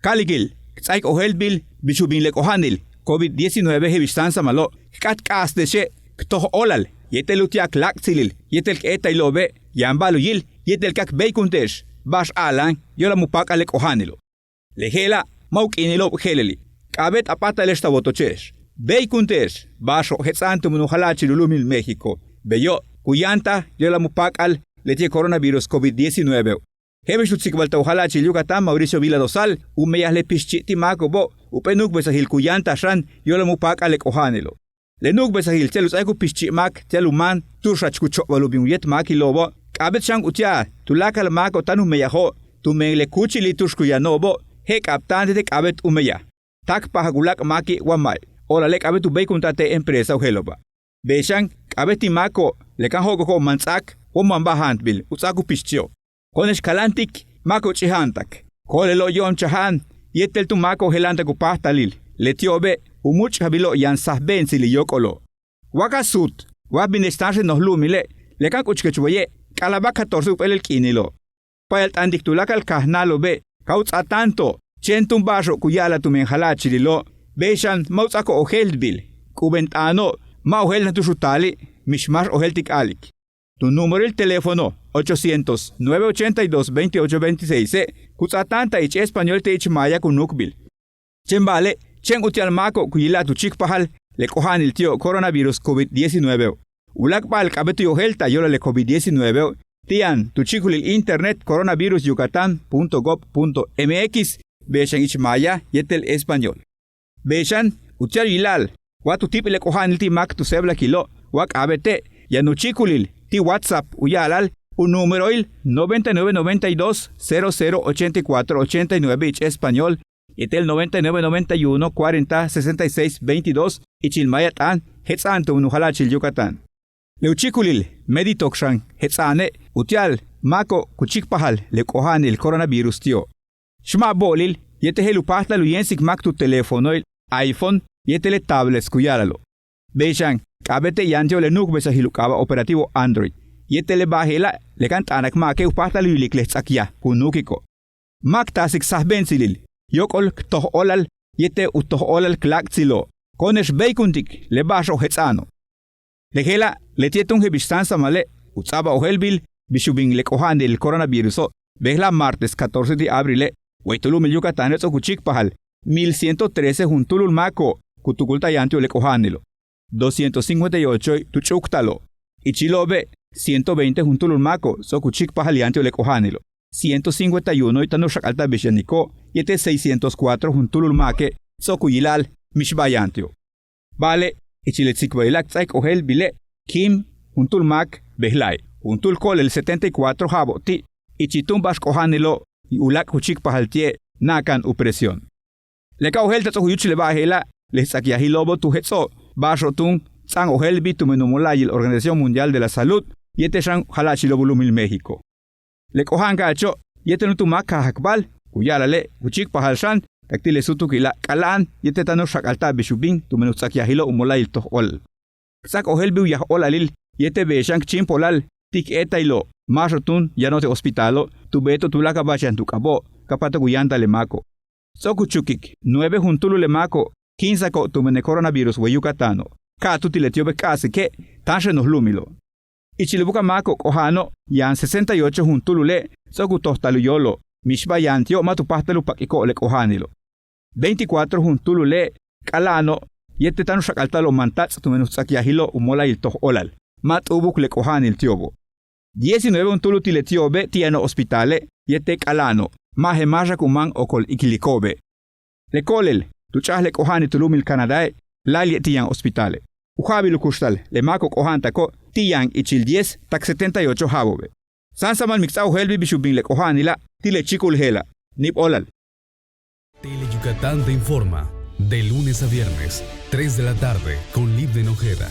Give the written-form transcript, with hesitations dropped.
Kaligil, Tsaik Ohelbil, Bishubin Lekohanil, COVID-19 Hebistanza Malo, Kat Kas de She, Ktoh Olal, Yetelutiak Lakzilil, Yetel Eta Ilobe, Yambaluyil, Yetel Kak Beikuntesh, Bash Alan, Yola Mupak Alekohanilo. Lehela, Mauk Inilo Heleli, Kabet Apata Lesta Botochesh, Beikuntesh, Basho Hetsantum Nuhalachi Lulumil México, Beyo, Cuyanta, Yola Mupak Al, Letie Coronavirus COVID-19. Hebeshutsik Valtauhalachi Yucatán, Mauricio Vila Dosal, Umeyas le Pichiti Macobo, Upenuk Besahil Cuyanta Shan, Yola Mupak Alekohanilo. Lenuk Besahil Telus Eko Pichi Mak, Teluman, Tushach Kuchok Valubimuyet Maki Lobo, Kabet Shang Utia, Tulakal Mako Tanu Meyaho, Tumele Kuchili Tushkuyanobo, Hek Aptante de Kabet Umeya. Tak Pahagulak Maki Wamai, Ola Lek Abetu Bekuntate Empresa Uheloba. Beshang, Kabeti Mako, Lekanhoko Manzak, Omamba Handbil, Utsaku Pichio. Konesh Kalantik, Mako Chihantak. Kolelo Yon Chahan, Yetel tu Mako Helanta Kupahtalil, Letiobe, Umuch Habilo Yan Sahben Sili Yokolo. Wakasut, Wabin Estaje nos Lumile, Lekakuchkechuye, Kalabaka Torsup el Kinilo. Pailt Andik Tulakal Kahnalo be, Kauts Atanto, Chentum Bajo Kuyala tu Menhalachililo, Beshan Mautsako Oheldbil, Kubentano, Mauhel Natushutali, Mishmar Oheltik Alik. Tu número el teléfono 800-982-2826, Kutsatanta ich español te ich maya kunukbil. Chembale, Chen utial mako kuyila tu chikpahal, le kohan el tío coronavirus COVID-19. Ulakpal kabetu yohelta yola le COVID-19, tian tu chikulil internet coronavirusyucatan.gov.mx, beshan ich maya yetel español. Beshan, utial yilal, watu tip le kohan el ti mak tu sebla kilo, wak abete, yanuchikulil, ti WhatsApp uyalal, un número il 9992 0084 89 ich español, y el 9991 40 66 22 y chilmayatan, hetsanto unuhalachil Yucatán. Leuchikulil, meditokshan, hetsane, utial, mako, kuchikpahal, le kohan el coronavirus tío. Shma bolil, yetehelu luyensik mak tu teléfono, iPhone, yetele tablets kuyalalo. Beishan, kabete yantio le nuk besahilukaba operativo Android. Yetele bahela, le kantanak make upahta lulik lehtzakya, kunukiko. Mak tasik sahbensilil, yokol ktoh olal, yete utoh olal klaktsilo. Konesh beikuntik, le basho hetsano. Lehela, le tietun hebistanza male, utsaba ohelbil, bishubing le kohan del coronaviruso, behla martes 14 de abril, weitulum el Yucatán etso kuchikpahal, 1113 juntulul mako, kutukulta yantio le kohanilo. 258 tuchuktalo. Ichilobe, 120 juntulul mako, so kuchikpahal yantio le kohanilo. 151 itanushak alta bishaniko, yete 604 juntulul make, so kuyilal, mishbayantio. Vale, ichiletsikbailak tsaik ohel bile, kim, juntul mak, behlai, juntul kol el 74 jaboti, ichitum bash kohanilo, y ulak kuchikpahal tie, nakan upresión. Leka ohel tatso huyuchile bahela, lesakiahilobo tu hetso, Bashotun, San Ohelbi, Tumenumolay, la Organización Mundial de la Salud, Yeteshan Halachilobulumil México. Le cojan gacho, Yetenutumaka Hakbal, Kuyalale, Uchik Pahalshan, Tactile Sutukila, Kalan, Yetetano Shakalta Bishubin, Tumenutsakiahilo Umolay Tohol. Sak Ohelbi Yaholalil, Yete Beshan Chimpolal, Tik Etailo, Mashotun, Yanote Hospitalo, Tubeto Tulaka Bachan Tukabo, Capato Guyanta Lemaco. Sokuchukik, 9 Juntulu Lemaco. 15 ko tumene coronavirus we Yucatano. Ka tutiletiobe casi que tanche nos lumilo. Ichilibuka mako kohano yan 68 juntulule soku tostaluyolo. Mishba yantio matupahtalu pakiko le kohanilo. 24 juntulule kalano yete tanu shakaltalo mantats tumenu sakiahilo umola il toh olal. Mat ubuk le kohanil tiobo. 19 juntulu tiletiobe tiano hospitale yete kalano. Mahe maja kuman okol ikilikobe. Le kolel. Tuchas le kohani tulumil Canadae, lali tiyan hospitale. Ujabilu kustal, le mako kohantako, tiyan ichil 10, tak 78 jabobe. Sansamal mixau helbi bishubin le kohanila, tile chikul hela, nip olal. Tele Yucatán te informa, de lunes a viernes, 3 de la tarde, con Liv de Nojeda.